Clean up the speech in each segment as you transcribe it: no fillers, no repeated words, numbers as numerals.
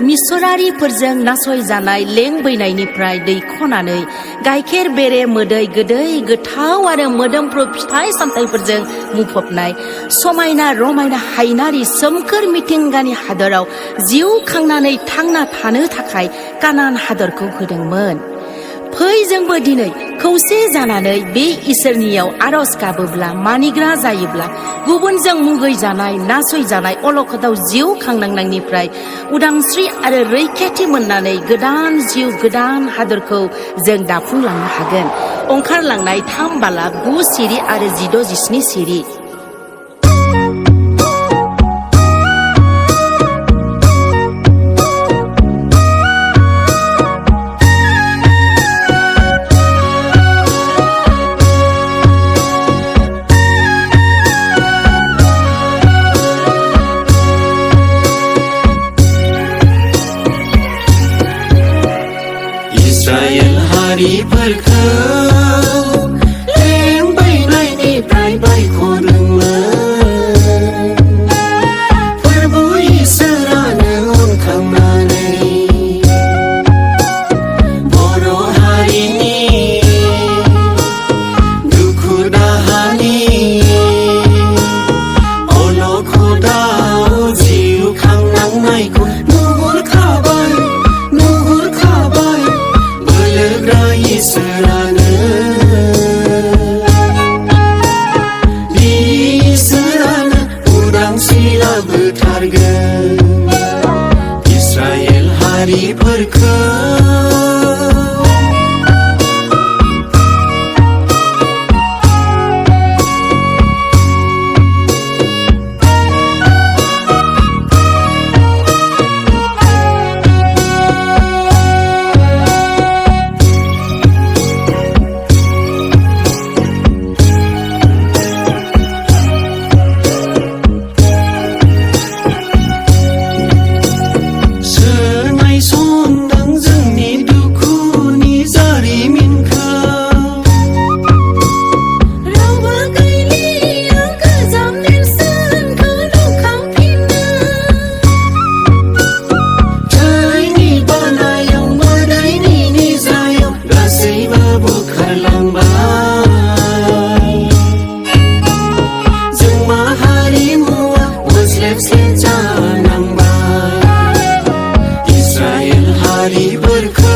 मिसरारिफोरजों नासयजानाय लेंबैनायनिफ्राय दैख'नानै गाइखेर बेरे मोदै गोदै गोथाव आरो मोदोमफ्रु फिथाइ सामथाइफोरजों बुंफबनाय समायना रमायना हायनारि सोमखोर मिथिंगानि हादराव जिउ खांनानै थांना थानो थाखाय कानान हादरखौ होदोंमोन। फै जोंबो दिनै खौसे जानानै बे इसोरनियाव आरज गाबोब्ला मानिग्रा जायोब्ला गुबुनजों मुगैजानाय नासयजानाय अलखदाव जिउ खांनांनायनिफ्राय उदांस्रि आरो रैखाथि मोननानै गोदान जिउ गोदान हादरखौ जों दाफुंलांनो हागोन। ओंखारलांनाय 3 बालाक 9 सिरि आरो 16 17 सिरि। इस्राएल हारिफोरखौ लेंबैनायनिफ्राय बायख'दोंमोन। फोरबो इसोरानो अनखांनानै बर' हारिनि दुखु दाहानि अलखदाव जिउ खांनांनायखौ नुहुरखाबाय इसोरानो उदांस्रि लाबोथारगोन इस्राएल हारिफोरखौ। इस्राएल हारिफोरखौ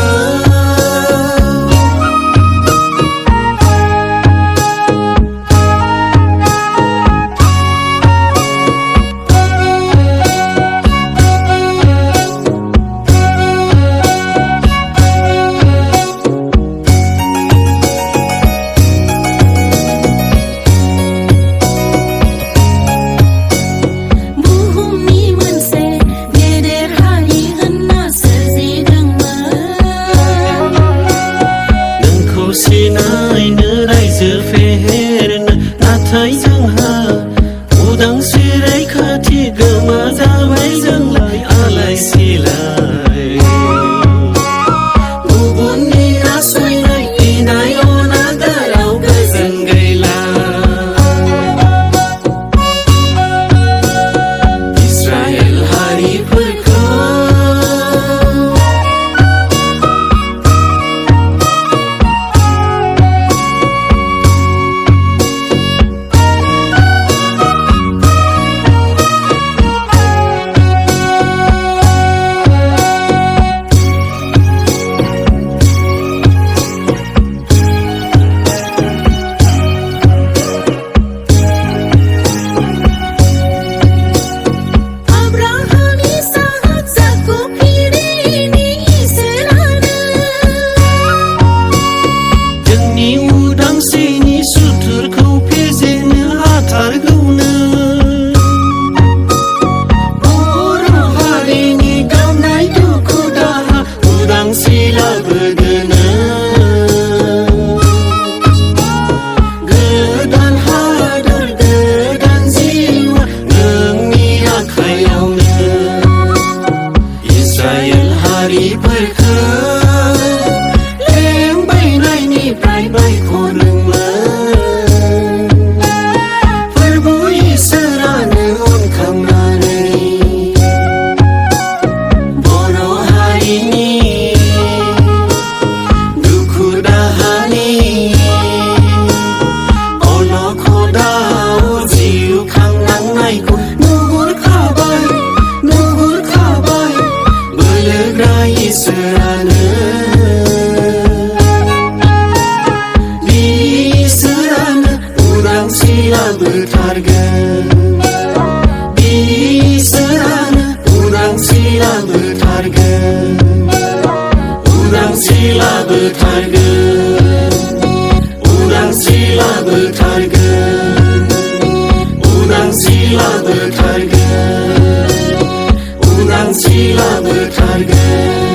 नायनो रायजो फेहेरनो नाथाय जोंहा उदांस्रि रैखाथि गोमा जाबाय जोंलाय आलाय सिलाय। गुबुननि नासयनाय गिनाय अनागाराव गोजोन गैला। इस्राएल हारिफोरखौ लाबोथारगोन इसोरानो उदांस्रि लाबोथारगोन उदांस्रि लाबोथारगोन उदांस्रि लाबोथारगोन उदांस्रि लाबोथारगोन उदांस्रि लाबोथारगोन